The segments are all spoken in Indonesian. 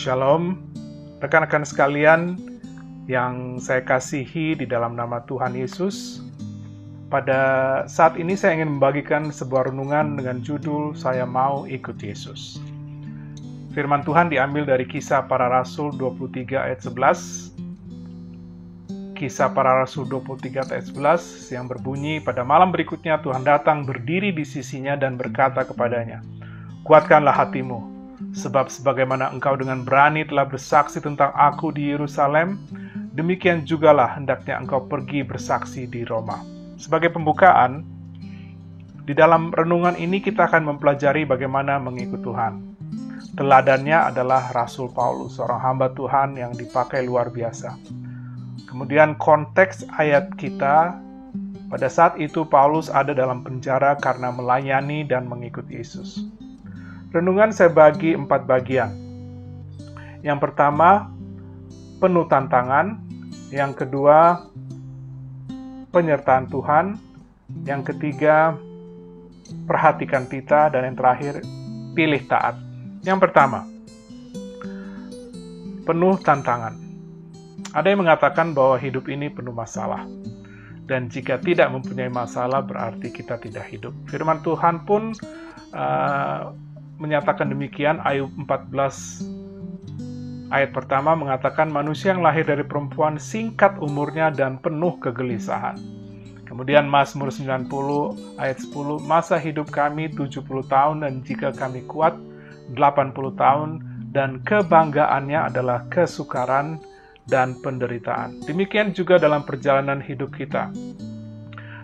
Shalom, rekan-rekan sekalian yang saya kasihi di dalam nama Tuhan Yesus. Pada saat ini saya ingin membagikan sebuah renungan dengan judul Saya Mau Ikut Yesus. Firman Tuhan diambil dari Kisah Para Rasul 23 ayat 11. Kisah Para Rasul 23 ayat 11 yang berbunyi, pada malam berikutnya Tuhan datang berdiri di sisinya dan berkata kepadanya, "Kuatkanlah hatimu, sebab sebagaimana engkau dengan berani telah bersaksi tentang aku di Yerusalem, demikian jugalah hendaknya engkau pergi bersaksi di Roma." Sebagai pembukaan, di dalam renungan ini kita akan mempelajari bagaimana mengikut Tuhan. Teladannya adalah Rasul Paulus, seorang hamba Tuhan yang dipakai luar biasa. Kemudian konteks ayat kita, pada saat itu Paulus ada dalam penjara karena melayani dan mengikut Yesus. Renungan saya bagi 4 bagian. Yang pertama, penuh tantangan. Yang kedua, penyertaan Tuhan. Yang ketiga, perhatikan tita. Dan yang terakhir, pilih taat. Yang pertama, penuh tantangan. Ada yang mengatakan bahwa hidup ini penuh masalah. Dan jika tidak mempunyai masalah, berarti kita tidak hidup. Firman Tuhan pun menyatakan demikian. Ayub 14 ayat pertama mengatakan, manusia yang lahir dari perempuan singkat umurnya dan penuh kegelisahan. Kemudian Mazmur 90 ayat 10, masa hidup kami 70 tahun dan jika kami kuat 80 tahun dan kebanggaannya adalah kesukaran dan penderitaan. Demikian juga dalam perjalanan hidup kita.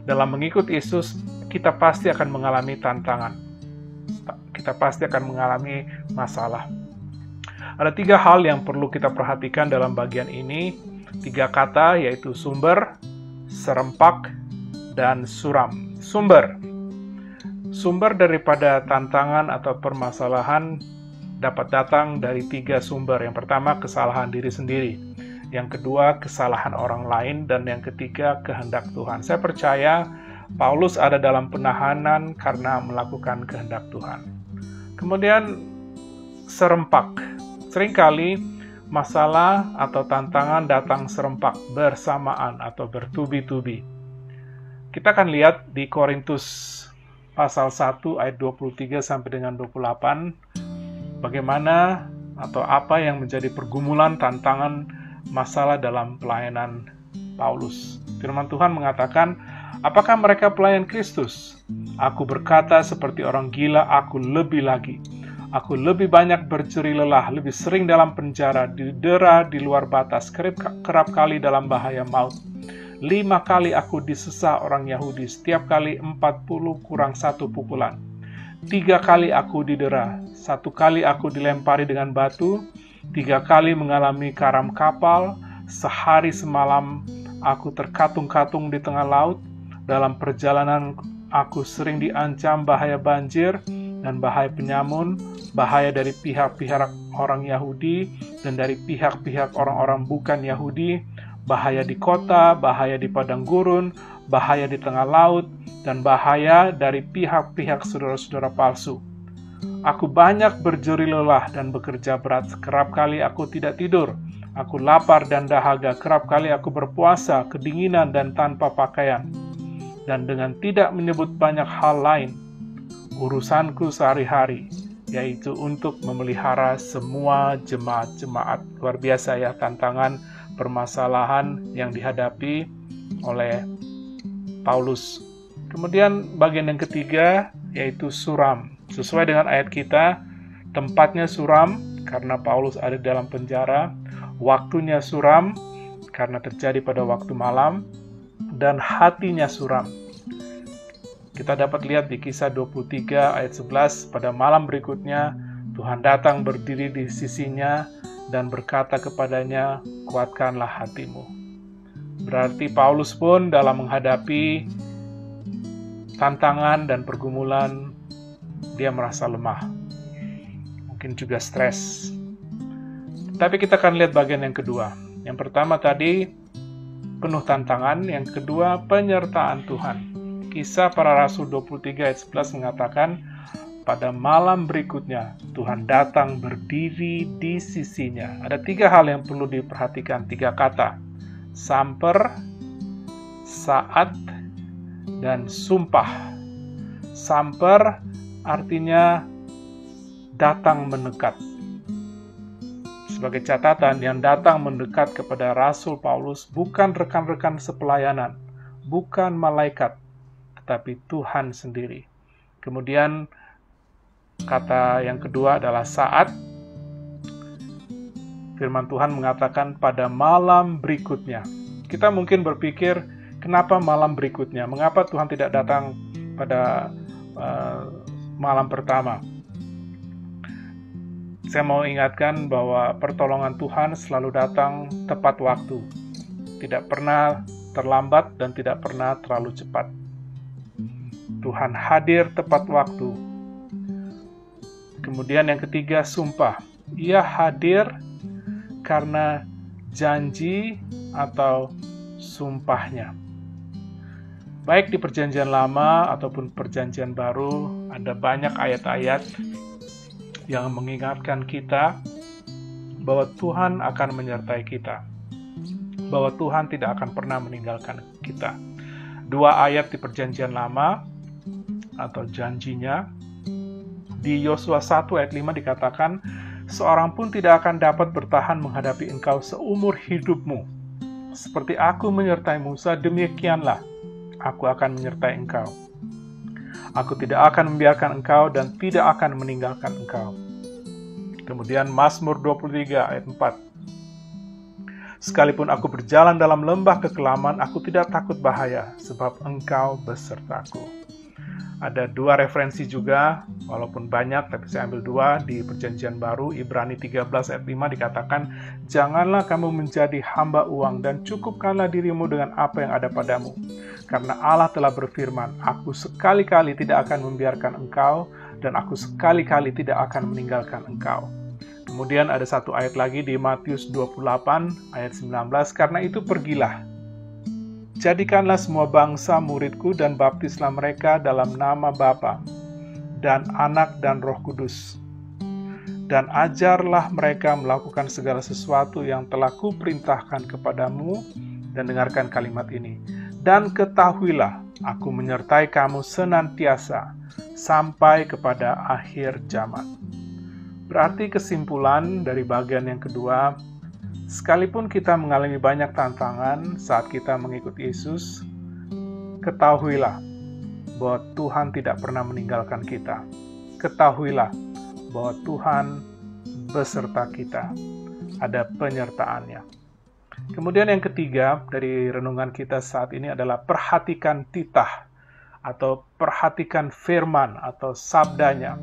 Dalam mengikut Yesus, kita pasti akan mengalami tantangan. Kita pasti akan mengalami masalah. Ada 3 hal yang perlu kita perhatikan dalam bagian ini. 3 kata, yaitu sumber, serempak, dan suram. Sumber. Sumber daripada tantangan atau permasalahan dapat datang dari 3 sumber. Yang pertama, kesalahan diri sendiri. Yang kedua, kesalahan orang lain. Dan yang ketiga, kehendak Tuhan. Saya percaya Paulus ada dalam penahanan karena melakukan kehendak Tuhan. Kemudian serempak. Seringkali masalah atau tantangan datang serempak, bersamaan atau bertubi-tubi. Kita akan lihat di Korintus pasal 1 ayat 23 sampai dengan 28 bagaimana atau apa yang menjadi pergumulan, tantangan, masalah dalam pelayanan Paulus. Firman Tuhan mengatakan, apakah mereka pelayan Kristus? Aku berkata seperti orang gila, aku lebih lagi. Aku lebih banyak berjeri lelah, lebih sering dalam penjara, didera di luar batas, kerap kali dalam bahaya maut. 5 kali aku disesah orang Yahudi, setiap kali 40 kurang 1 pukulan. 3 kali aku didera, 1 kali aku dilempari dengan batu, 3 kali mengalami karam kapal, sehari semalam aku terkatung-katung di tengah laut. Dalam perjalanan aku sering diancam bahaya banjir dan bahaya penyamun, bahaya dari pihak-pihak orang Yahudi dan dari pihak-pihak orang-orang bukan Yahudi, bahaya di kota, bahaya di padang gurun, bahaya di tengah laut, dan bahaya dari pihak-pihak saudara-saudara palsu. Aku banyak berjeri lelah dan bekerja berat, kerap kali aku tidak tidur. Aku lapar dan dahaga, kerap kali aku berpuasa, kedinginan dan tanpa pakaian. Dan dengan tidak menyebut banyak hal lain, urusanku sehari-hari, yaitu untuk memelihara semua jemaat-jemaat. Luar biasa ya, tantangan, permasalahan yang dihadapi oleh Paulus. Kemudian bagian yang ketiga, yaitu suram. Sesuai dengan ayat kita, tempatnya suram karena Paulus ada dalam penjara, waktunya suram karena terjadi pada waktu malam, dan hatinya suram. Kita dapat lihat di Kisah 23 ayat 11, pada malam berikutnya Tuhan datang berdiri di sisinya dan berkata kepadanya, kuatkanlah hatimu. Berarti Paulus pun dalam menghadapi tantangan dan pergumulan, dia merasa lemah. Mungkin juga stres. Tapi kita akan lihat bagian yang kedua. Yang pertama tadi, penuh tantangan. Yang kedua, penyertaan Tuhan. Kisah Para Rasul 23 ayat 11 mengatakan, pada malam berikutnya Tuhan datang berdiri di sisinya. Ada 3 hal yang perlu diperhatikan, 3 kata. Samper, saat, dan sumpah. Samper artinya datang mendekat. Sebagai catatan, yang datang mendekat kepada Rasul Paulus bukan rekan-rekan sepelayanan, bukan malaikat, tetapi Tuhan sendiri. Kemudian kata yang kedua adalah saat. Firman Tuhan mengatakan pada malam berikutnya. Kita mungkin berpikir, kenapa malam berikutnya? Mengapa Tuhan tidak datang pada malam pertama? Saya mau ingatkan bahwa pertolongan Tuhan selalu datang tepat waktu. Tidak pernah terlambat dan tidak pernah terlalu cepat. Tuhan hadir tepat waktu. Kemudian yang ketiga, sumpah. Ia hadir karena janji atau sumpahnya. Baik di Perjanjian Lama ataupun Perjanjian Baru, ada banyak ayat-ayat yang mengingatkan kita bahwa Tuhan akan menyertai kita, bahwa Tuhan tidak akan pernah meninggalkan kita. 2 ayat di Perjanjian Lama atau janjinya, di Yosua 1 ayat 5 dikatakan, seorang pun tidak akan dapat bertahan menghadapi engkau seumur hidupmu. Seperti aku menyertai Musa, demikianlah aku akan menyertai engkau. Aku tidak akan membiarkan engkau dan tidak akan meninggalkan engkau. Kemudian Mazmur 23 ayat 4. Sekalipun aku berjalan dalam lembah kekelaman, aku tidak takut bahaya, sebab engkau besertaku. Ada 2 referensi juga, walaupun banyak, tapi saya ambil 2 di Perjanjian Baru. Ibrani 13 ayat 5 dikatakan, janganlah kamu menjadi hamba uang dan cukupkanlah dirimu dengan apa yang ada padamu. Karena Allah telah berfirman, aku sekali-kali tidak akan membiarkan engkau, dan aku sekali-kali tidak akan meninggalkan engkau. Kemudian ada 1 ayat lagi di Matius 28 ayat 19, karena itu pergilah. Jadikanlah semua bangsa muridku dan baptislah mereka dalam nama Bapa dan Anak dan Roh Kudus. Dan ajarlah mereka melakukan segala sesuatu yang telah kuperintahkan kepadamu, dan dengarkan kalimat ini. Dan ketahuilah, aku menyertai kamu senantiasa sampai kepada akhir zaman. Berarti kesimpulan dari bagian yang kedua, sekalipun kita mengalami banyak tantangan saat kita mengikuti Yesus, ketahuilah bahwa Tuhan tidak pernah meninggalkan kita. Ketahuilah bahwa Tuhan beserta kita. Ada penyertaannya. Kemudian yang ketiga dari renungan kita saat ini adalah perhatikan titah atau perhatikan firman atau sabdanya.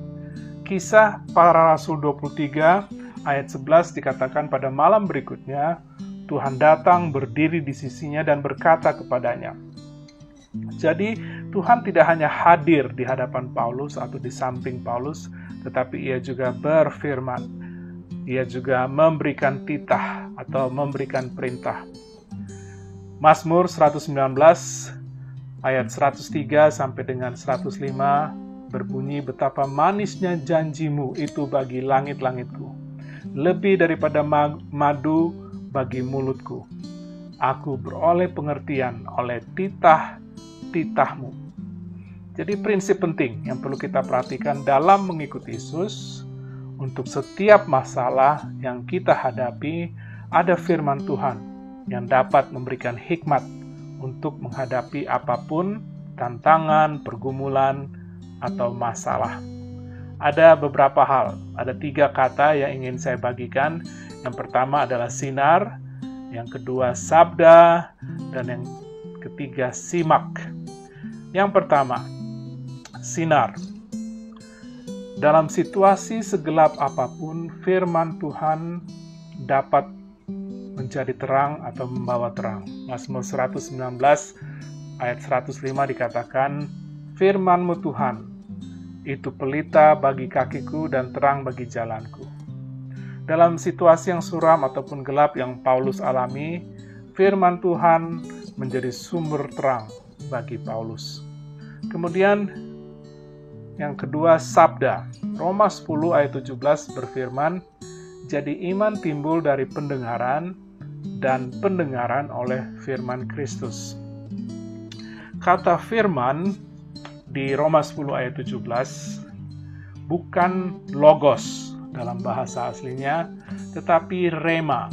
Kisah Para Rasul 23 ayat 11 dikatakan pada malam berikutnya, Tuhan datang berdiri di sisinya dan berkata kepadanya. Jadi, Tuhan tidak hanya hadir di hadapan Paulus atau di samping Paulus, tetapi ia juga berfirman. Ia juga memberikan titah atau memberikan perintah. Mazmur 119 ayat 103 sampai dengan 105 berbunyi, betapa manisnya janjimu itu bagi langit-langitku, lebih daripada madu bagi mulutku. Aku beroleh pengertian oleh titah-titahmu. Jadi prinsip penting yang perlu kita perhatikan dalam mengikuti Yesus, untuk setiap masalah yang kita hadapi, ada firman Tuhan yang dapat memberikan hikmat untuk menghadapi apapun tantangan, pergumulan, atau masalah. Ada beberapa hal, ada 3 kata yang ingin saya bagikan. Yang pertama adalah sinar, yang kedua sabda, dan yang ketiga simak. Yang pertama, sinar. Dalam situasi segelap apapun, firman Tuhan dapat menjadi terang atau membawa terang. Mazmur 119 ayat 105 dikatakan, firman-Mu Tuhan, itu pelita bagi kakiku dan terang bagi jalanku. Dalam situasi yang suram ataupun gelap yang Paulus alami, firman Tuhan menjadi sumber terang bagi Paulus. Kemudian, Yang kedua, sabda. Roma 10 ayat 17 berfirman, "Jadi iman timbul dari pendengaran, dan pendengaran oleh firman Kristus." Kata firman di Roma 10 ayat 17 bukan logos dalam bahasa aslinya, tetapi rema.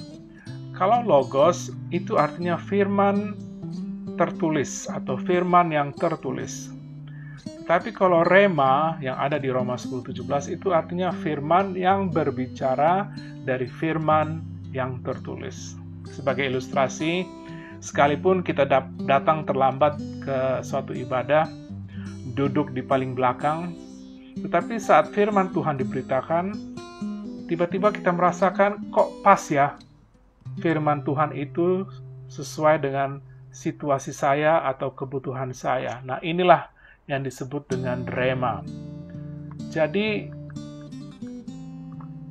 Kalau logos itu artinya firman tertulis atau firman yang tertulis. Tapi kalau rema yang ada di Roma 10:17 itu artinya firman yang berbicara dari firman yang tertulis. Sebagai ilustrasi, sekalipun kita datang terlambat ke suatu ibadah, duduk di paling belakang, tetapi saat firman Tuhan diberitakan, tiba-tiba kita merasakan kok pas ya firman Tuhan itu sesuai dengan situasi saya atau kebutuhan saya. Nah, inilah yang disebut dengan rema. Jadi,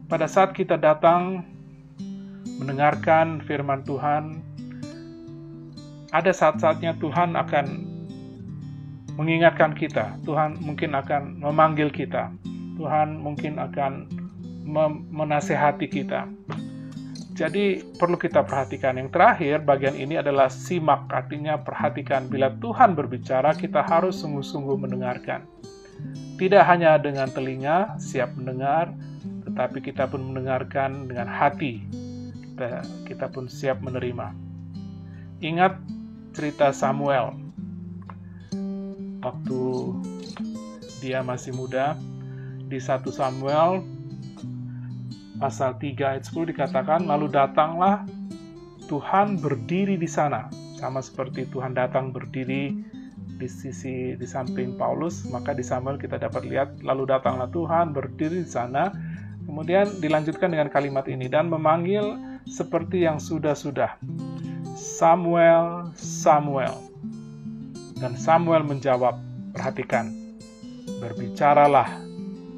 pada saat kita datang mendengarkan firman Tuhan, ada saat-saatnya Tuhan akan mengingatkan kita. Tuhan mungkin akan memanggil kita. Tuhan mungkin akan menasehati kita. Jadi perlu kita perhatikan. Yang terakhir, bagian ini adalah simak, artinya perhatikan. Bila Tuhan berbicara, kita harus sungguh-sungguh mendengarkan. Tidak hanya dengan telinga, siap mendengar, tetapi kita pun mendengarkan dengan hati. Kita pun siap menerima. Ingat cerita Samuel. Waktu dia masih muda, di 1 Samuel pasal 3 ayat 10 dikatakan, "Lalu datanglah Tuhan berdiri di sana." Sama seperti Tuhan datang berdiri di samping Paulus, maka di Samuel kita dapat lihat, lalu datanglah Tuhan berdiri di sana. Kemudian dilanjutkan dengan kalimat ini, "Dan memanggil seperti yang sudah-sudah, Samuel, Samuel." Dan Samuel menjawab, perhatikan, "Berbicaralah,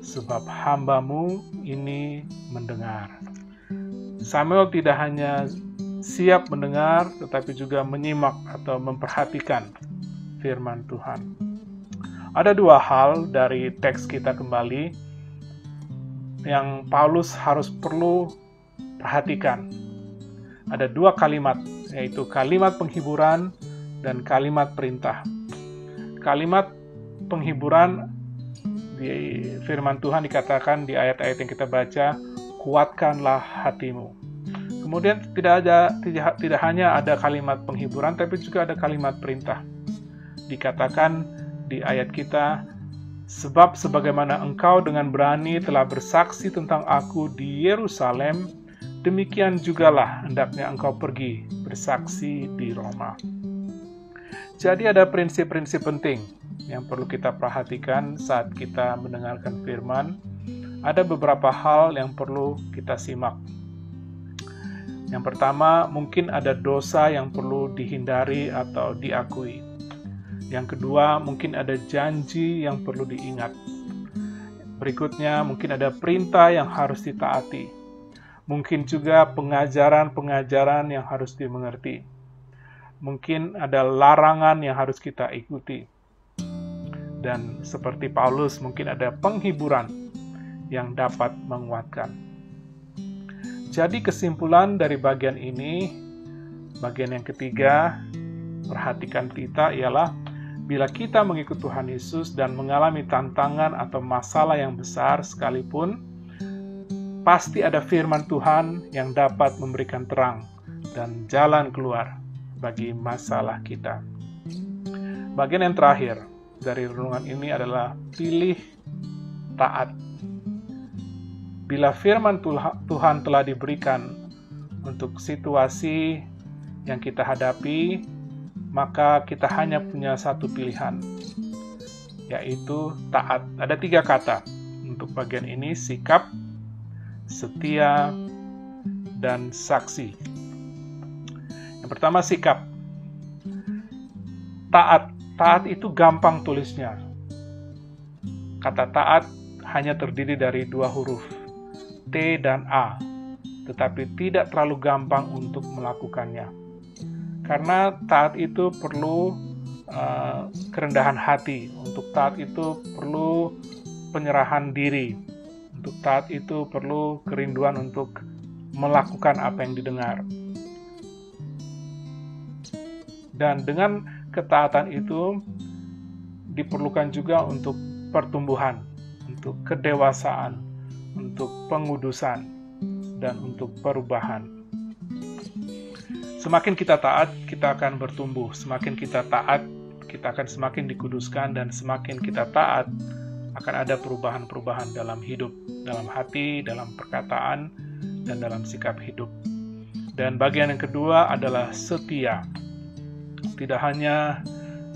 sebab hamba-Mu ini mendengar." Samuel tidak hanya siap mendengar, tetapi juga menyimak atau memperhatikan firman Tuhan. Ada 2 hal dari teks kita kembali yang Paulus harus perlu perhatikan. Ada 2 kalimat, yaitu kalimat penghiburan dan kalimat perintah. Kalimat penghiburan di firman Tuhan dikatakan di ayat-ayat yang kita baca, "Kuatkanlah hatimu." Kemudian tidak hanya ada kalimat penghiburan, tapi juga ada kalimat perintah. Dikatakan di ayat kita, "Sebab sebagaimana engkau dengan berani telah bersaksi tentang aku di Yerusalem, demikian jugalah hendaknya engkau pergi bersaksi di Roma." Jadi ada prinsip-prinsip penting yang perlu kita perhatikan saat kita mendengarkan firman. Ada beberapa hal yang perlu kita simak. Yang pertama, mungkin ada dosa yang perlu dihindari atau diakui. Yang kedua, mungkin ada janji yang perlu diingat. Berikutnya, mungkin ada perintah yang harus ditaati. Mungkin juga pengajaran-pengajaran yang harus dimengerti. Mungkin ada larangan yang harus kita ikuti. Dan seperti Paulus, mungkin ada penghiburan yang dapat menguatkan. Jadi kesimpulan dari bagian ini, bagian yang ketiga, perhatikan kita ialah bila kita mengikut Tuhan Yesus dan mengalami tantangan atau masalah yang besar sekalipun, pasti ada firman Tuhan yang dapat memberikan terang dan jalan keluar bagi masalah kita. Bagian yang terakhir dari renungan ini adalah pilih taat. Bila firman Tuhan telah diberikan untuk situasi yang kita hadapi, maka kita hanya punya satu pilihan, yaitu taat. Ada 3 kata untuk bagian ini: sikap, setia, dan saksi. Yang pertama, sikap. Taat. Taat itu gampang tulisnya. Kata taat hanya terdiri dari 2 huruf, T dan A, tetapi tidak terlalu gampang untuk melakukannya. Karena taat itu perlu kerendahan hati. Untuk taat itu perlu penyerahan diri. Untuk taat itu perlu kerinduan untuk melakukan apa yang didengar. Dan dengan ketaatan itu diperlukan juga untuk pertumbuhan, untuk kedewasaan, untuk pengudusan, dan untuk perubahan. Semakin kita taat, kita akan bertumbuh. Semakin kita taat, kita akan semakin dikuduskan, dan semakin kita taat, akan ada perubahan-perubahan dalam hidup, dalam hati, dalam perkataan, dan dalam sikap hidup. Dan bagian yang kedua adalah setia. Tidak hanya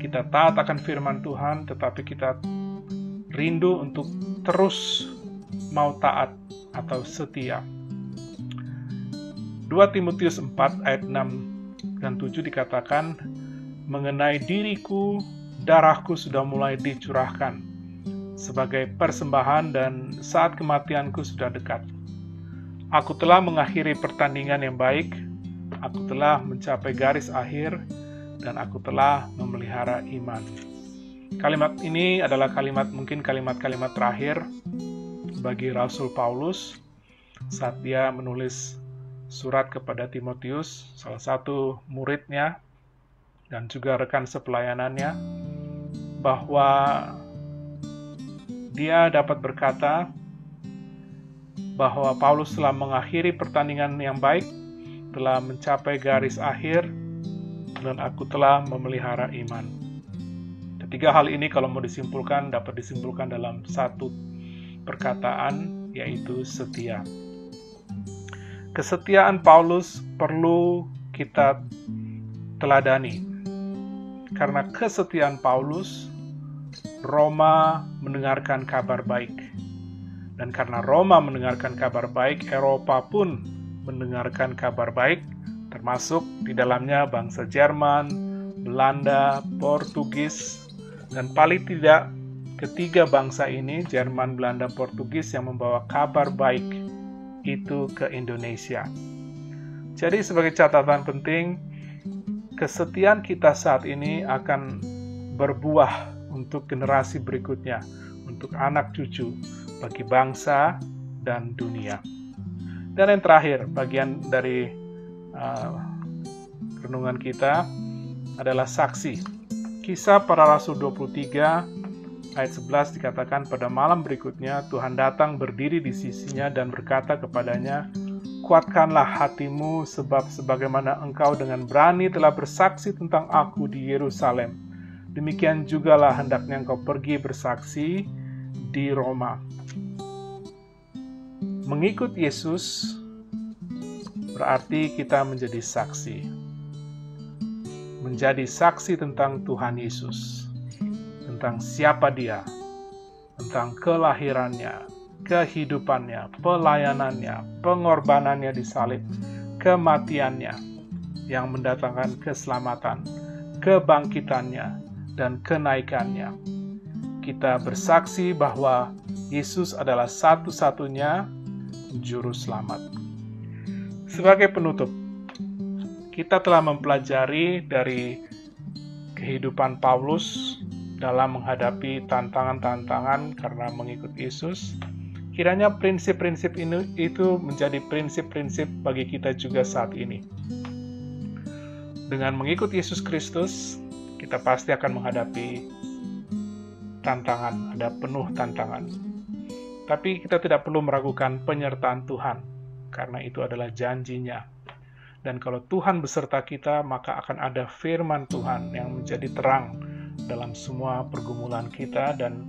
kita taat akan firman Tuhan, tetapi kita rindu untuk terus mau taat atau setia. 2 Timotius 4 ayat 6 dan 7 dikatakan, mengenai diriku, darahku sudah mulai dicurahkan sebagai persembahan dan saat kematianku sudah dekat. Aku telah mengakhiri pertandingan yang baik, aku telah mencapai garis akhir, dan aku telah memelihara iman. Kalimat ini adalah mungkin kalimat-kalimat terakhir bagi Rasul Paulus saat dia menulis surat kepada Timotius, salah satu muridnya dan juga rekan sepelayanannya, bahwa dia dapat berkata bahwa Paulus telah mengakhiri pertandingan yang baik, telah mencapai garis akhir, dan aku telah memelihara iman. Ketiga hal ini kalau mau disimpulkan, dapat disimpulkan dalam satu perkataan, yaitu setia. Kesetiaan Paulus perlu kita teladani. Karena kesetiaan Paulus, Roma mendengarkan kabar baik. Dan karena Roma mendengarkan kabar baik, Eropa pun mendengarkan kabar baik, termasuk di dalamnya bangsa Jerman, Belanda, Portugis, dan paling tidak ketiga bangsa ini, Jerman, Belanda, Portugis, yang membawa kabar baik itu ke Indonesia. Jadi sebagai catatan penting, kesetiaan kita saat ini akan berbuah untuk generasi berikutnya, untuk anak cucu, bagi bangsa dan dunia. Dan yang terakhir, bagian dari renungan kita adalah saksi. Kisah Para Rasul 23 ayat 11 dikatakan, pada malam berikutnya Tuhan datang berdiri di sisinya dan berkata kepadanya, kuatkanlah hatimu, sebab sebagaimana engkau dengan berani telah bersaksi tentang aku di Yerusalem, demikian jugalah hendaknya engkau pergi bersaksi di Roma. Mengikut Yesus berarti kita menjadi saksi. Menjadi saksi tentang Tuhan Yesus, tentang siapa Dia, tentang kelahirannya, kehidupannya, pelayanannya, pengorbanannya di salib, kematiannya yang mendatangkan keselamatan, kebangkitannya, dan kenaikannya. Kita bersaksi bahwa Yesus adalah satu-satunya juru selamat. Sebagai penutup, kita telah mempelajari dari kehidupan Paulus dalam menghadapi tantangan-tantangan karena mengikut Yesus. Kiranya prinsip-prinsip ini itu menjadi prinsip-prinsip bagi kita juga saat ini. Dengan mengikut Yesus Kristus, kita pasti akan menghadapi tantangan, ada penuh tantangan. Tapi kita tidak perlu meragukan penyertaan Tuhan, karena itu adalah janjinya. Dan kalau Tuhan beserta kita, maka akan ada firman Tuhan yang menjadi terang dalam semua pergumulan kita. Dan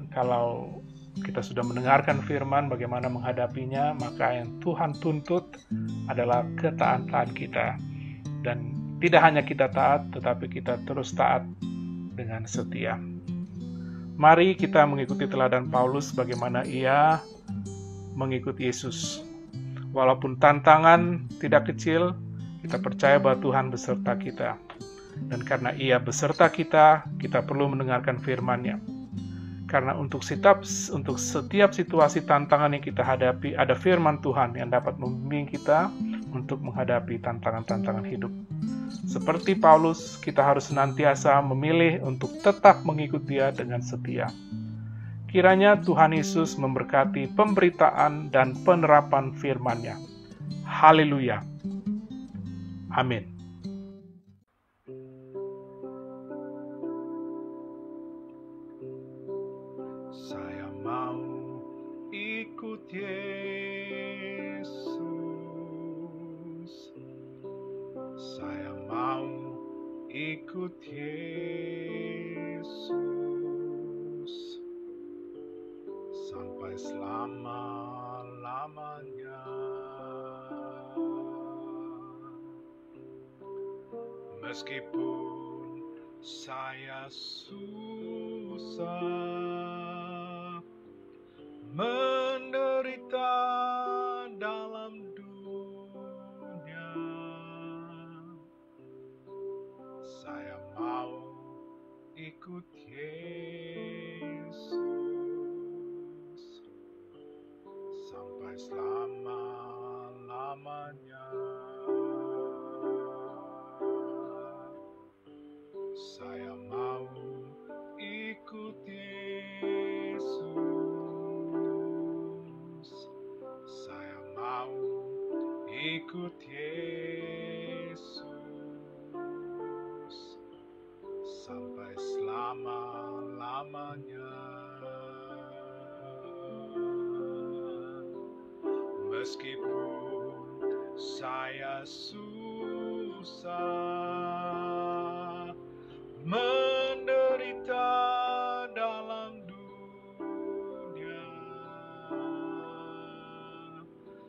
kalau kita sudah mendengarkan firman bagaimana menghadapinya, maka yang Tuhan tuntut adalah ketaatan kita. Dan tidak hanya kita taat, tetapi kita terus taat dengan setia. Mari kita mengikuti teladan Paulus bagaimana ia mengikuti Yesus. Walaupun tantangan tidak kecil, kita percaya bahwa Tuhan beserta kita. Dan karena ia beserta kita, kita perlu mendengarkan firman-Nya. Karena untuk setiap situasi tantangan yang kita hadapi, ada firman Tuhan yang dapat membimbing kita untuk menghadapi tantangan-tantangan hidup. Seperti Paulus, kita harus senantiasa memilih untuk tetap mengikut Dia dengan setia. Kiranya Tuhan Yesus memberkati pemberitaan dan penerapan firman-Nya. Haleluya. Amin. Saya mau ikut Yesus. Saya mau ikut Yesus sampai selama-lamanya. Meskipun saya susah menderita dalam dunia, saya mau ikut Yesus sampai selama-lamanya. Saya mau ikut Yesus. Saya mau ikut Yesus sampai selama-lamanya. Meskipun saya susah menderita dalam dunia,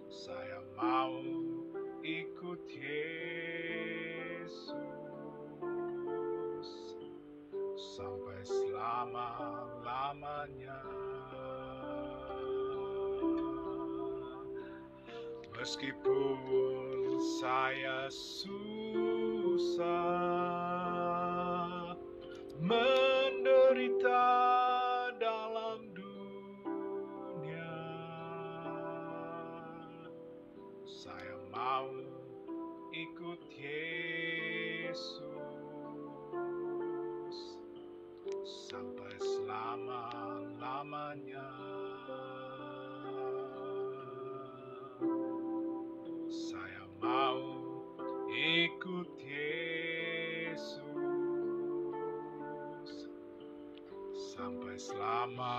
saya mau ikut Yesus sampai selama-lamanya. Meskipun saya susah menderita dalam dunia, saya mau ikut Yesus sampai selama-lamanya. Saya mau ikut Yesus sampai selama